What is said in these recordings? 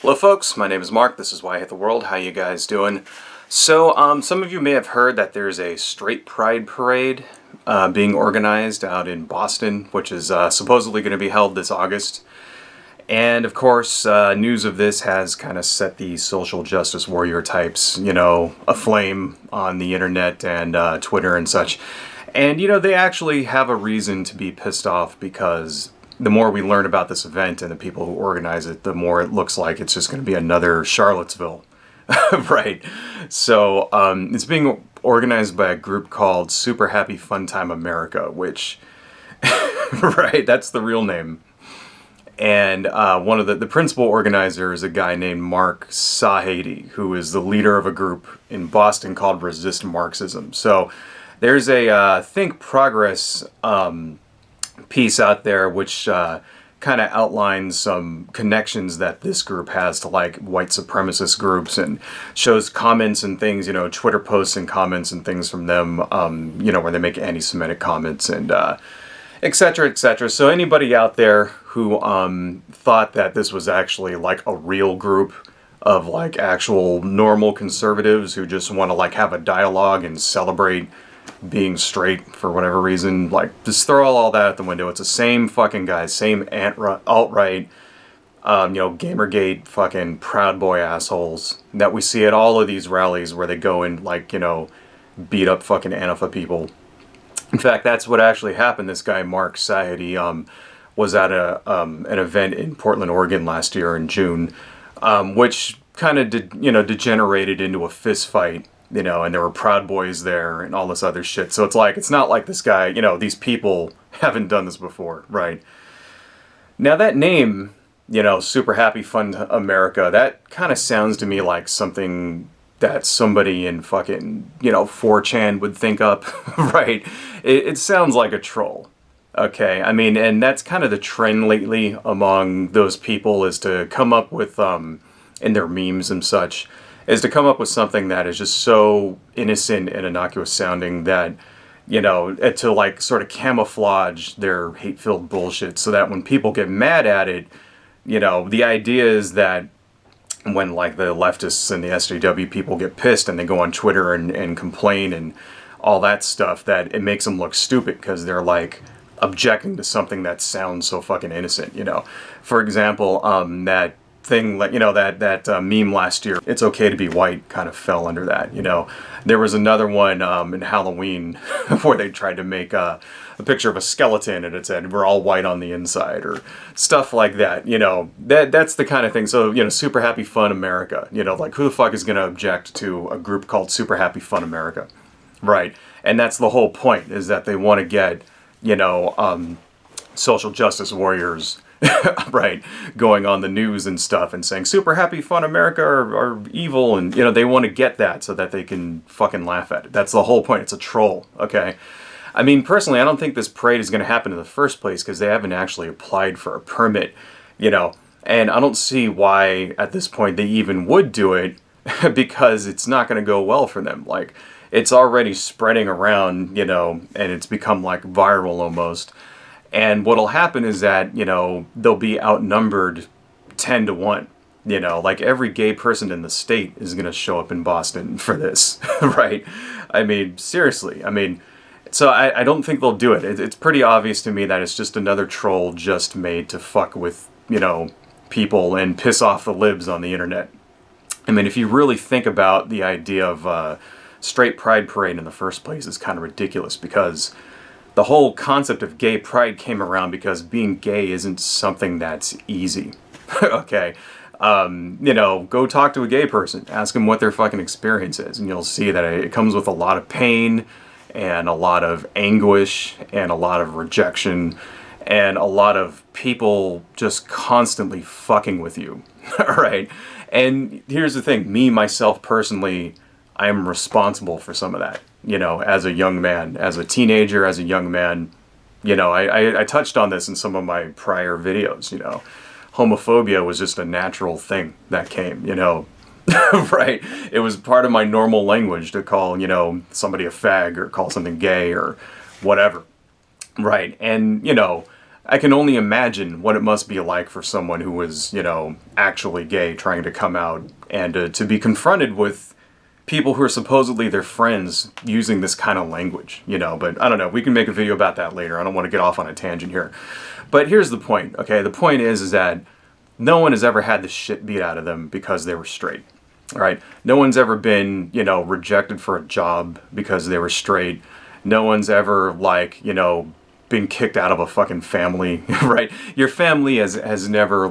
Hello folks, my name is Mark, this is Why I Hate the World, how you guys doing? So, some of you may have heard that there's a straight pride parade being organized out in Boston, which is supposedly going to be held this August. And of course, news of this has kind of set these social justice warrior types, aflame on the internet and Twitter and such. And, they actually have a reason to be pissed off because the more we learn about this event and the people who organize it, the more it looks like it's just going to be another Charlottesville. Right. So it's being organized by a group called Super Happy Fun Time America, which, right, that's the real name. And one of the principal organizer is a guy named Mark Sahady, who is the leader of a group in Boston called Resist Marxism. So there's a Think Progress piece out there which kind of outlines some connections that this group has to like white supremacist groups and shows comments and things, Twitter posts and comments and things from them, where they make anti-Semitic comments and etc., etc. So anybody out there who thought that this was actually like a real group of like actual normal conservatives who just want to like have a dialogue and celebrate being straight for whatever reason, like just throw all that out the window. It's the same fucking guys, same alt-right, Gamergate fucking Proud Boy assholes that we see at all of these rallies where they go and like, beat up fucking Antifa people. In fact, that's what actually happened. This guy, Mark Sahady, was at an event in Portland, Oregon last year in June, which kind of degenerated into a fist fight. And there were Proud Boys there and all this other shit. So it's not like this guy, these people haven't done this before, right? Now that name, Super Happy Fun America, that kind of sounds to me like something that somebody in fucking, 4chan would think up, right? It sounds like a troll, okay? I mean, and that's kind of the trend lately among those people is to come up with, in their memes and such, is to come up with something that is just so innocent and innocuous sounding that, to like sort of camouflage their hate-filled bullshit so that when people get mad at it, the idea is that when like the leftists and the SJW people get pissed and they go on Twitter and complain and all that stuff, that it makes them look stupid because they're like objecting to something that sounds so fucking innocent, For example, that thing, that meme last year, "It's okay to be white," kind of fell under that, There was another one in Halloween where they tried to make a picture of a skeleton and it said, "We're all white on the inside," or stuff like that, That's the kind of thing. So, Super Happy Fun America, like who the fuck is going to object to a group called Super Happy Fun America, right? And that's the whole point, is that they want to get, social justice warriors right, going on the news and stuff and saying Super Happy Fun America are evil, and they want to get that so that they can fucking laugh at it. That's the whole point. It's a troll, okay? I mean, personally, I don't think this parade is going to happen in the first place because they haven't actually applied for a permit, and I don't see why at this point they even would do it because it's not going to go well for them. Like, it's already spreading around, and it's become like viral almost. And what'll happen is that, they'll be outnumbered 10 to 1. Like every gay person in the state is going to show up in Boston for this, right? I mean, seriously. I mean, so I don't think they'll do it. It's pretty obvious to me that it's just another troll just made to fuck with, people and piss off the libs on the internet. I mean, if you really think about the idea of straight pride parade in the first place, it's kind of ridiculous because the whole concept of gay pride came around because being gay isn't something that's easy. Okay. Go talk to a gay person, ask them what their fucking experience is, and you'll see that it comes with a lot of pain and a lot of anguish and a lot of rejection and a lot of people just constantly fucking with you. All right. And here's the thing, me, myself, personally, I am responsible for some of that. As a young man, as a teenager, as a young man, I touched on this in some of my prior videos, homophobia was just a natural thing that came, right? It was part of my normal language to call, somebody a fag or call something gay or whatever, right? And, I can only imagine what it must be like for someone who was, actually gay, trying to come out and to be confronted with people who are supposedly their friends using this kind of language, but I don't know. We can make a video about that later. I don't want to get off on a tangent here. But here's the point, okay? The point is that no one has ever had the shit beat out of them because they were straight, all right? No one's ever been, rejected for a job because they were straight. No one's ever, been kicked out of a fucking family, right? Your family has never,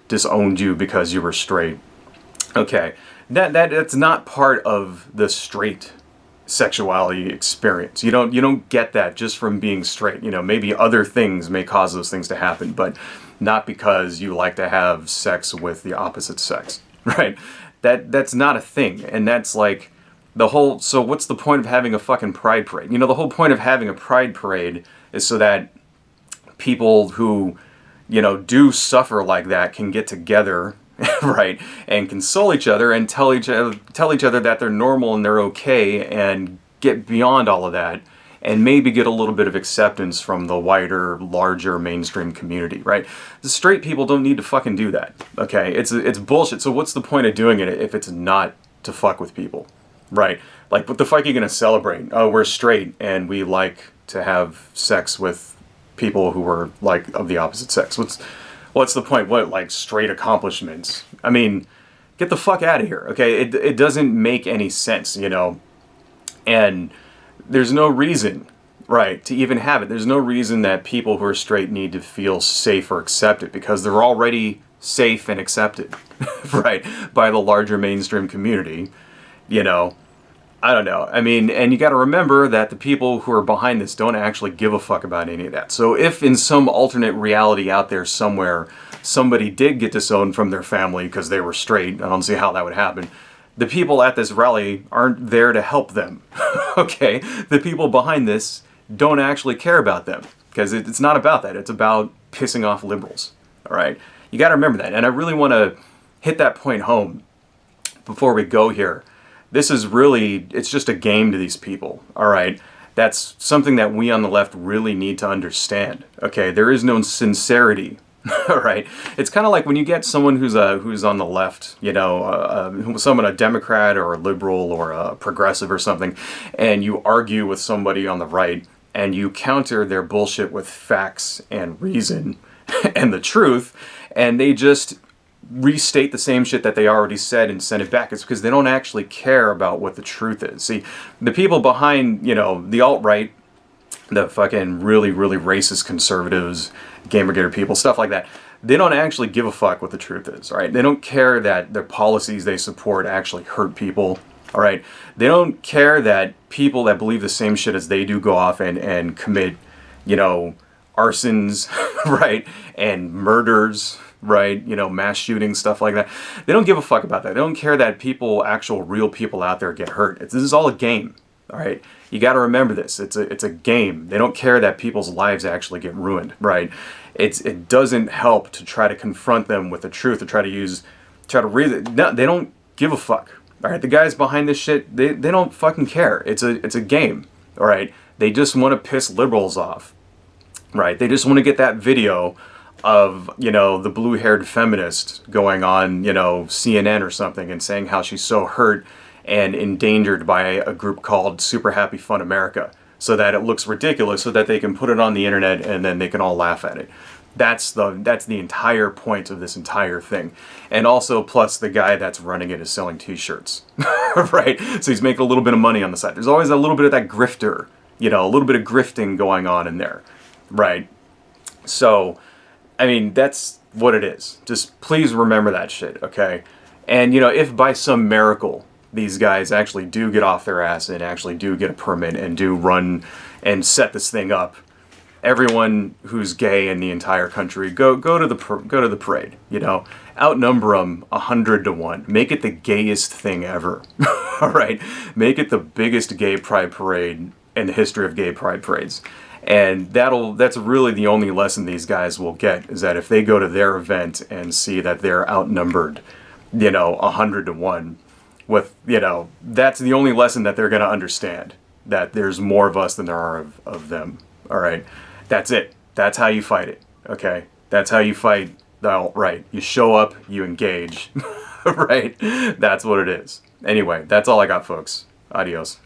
disowned you because you were straight. Okay, that's not part of the straight sexuality experience. You don't get that just from being straight. Maybe other things may cause those things to happen, but not because you like to have sex with the opposite sex, right? That's not a thing, and that's like the whole. So what's the point of having a fucking pride parade? The whole point of having a pride parade is so that people who do suffer like that can get together, right, and console each other and tell each other that they're normal and they're okay, and get beyond all of that, and maybe get a little bit of acceptance from the wider, larger mainstream community, right? The straight people don't need to fucking do that, okay? It's bullshit. So what's the point of doing it if it's not to fuck with people, right? Like, what the fuck are you gonna celebrate? Oh, we're straight and we like to have sex with people who are of the opposite sex. What's the point? What, straight accomplishments? I mean, get the fuck out of here, okay? It doesn't make any sense, and there's no reason, right, to even have it. There's no reason that people who are straight need to feel safe or accepted, because they're already safe and accepted, right, by the larger mainstream community, I don't know. I mean, and you got to remember that the people who are behind this don't actually give a fuck about any of that. So if in some alternate reality out there somewhere, somebody did get disowned from their family because they were straight, I don't see how that would happen. The people at this rally aren't there to help them, okay? The people behind this don't actually care about them, because it's not about that. It's about pissing off liberals, all right? You got to remember that. And I really want to hit that point home before we go here. This is really, it's just a game to these people, all right? That's something that we on the left really need to understand, okay? There is no sincerity, all right? It's kind of like when you get someone who's on the left, someone, a Democrat or a liberal or a progressive or something, and you argue with somebody on the right, and you counter their bullshit with facts and reason and the truth, and they just restate the same shit that they already said and send it back. It's because they don't actually care about what the truth is. See, the people behind, the alt-right, the fucking really, really racist conservatives, Gamergator people, stuff like that, they don't actually give a fuck what the truth is, all right? They don't care that their policies they support actually hurt people, all right? They don't care that people that believe the same shit as they do go off and commit, arsons, right? And murders, right? Mass shootings, stuff like that. They don't give a fuck about that. They don't care that people, actual real people out there get hurt. This is all a game, all right? You got to remember this. It's a game. They don't care that people's lives actually get ruined, right? It doesn't help to try to confront them with the truth, to try to reason. No, they don't give a fuck, all right? The guys behind this shit, they don't fucking care. It's a game, all right? They just want to piss liberals off, right? They just want to get that video of, the blue-haired feminist going on, CNN or something, and saying how she's so hurt and endangered by a group called Super Happy Fun America, so that it looks ridiculous, so that they can put it on the internet and then they can all laugh at it. That's the entire point of this entire thing. And also, plus the guy that's running it is selling t-shirts, right? So he's making a little bit of money on the side. There's always a little bit of that grifter, a little bit of grifting going on in there, right? So, I mean, that's what it is. Just please remember that shit, okay? And, if by some miracle these guys actually do get off their ass and actually do get a permit and do run and set this thing up, everyone who's gay in the entire country, go to the parade, outnumber them 100-1. Make it the gayest thing ever, all right? Make it the biggest gay pride parade in the history of gay pride parades. And that's really the only lesson these guys will get, is that if they go to their event and see that they're outnumbered, 100-1, with, that's the only lesson that they're going to understand, that there's more of us than there are of them. All right. That's it. That's how you fight it, okay? That's how you fight the alt-right. You show up, you engage, right? That's what it is. Anyway, that's all I got, folks. Adios.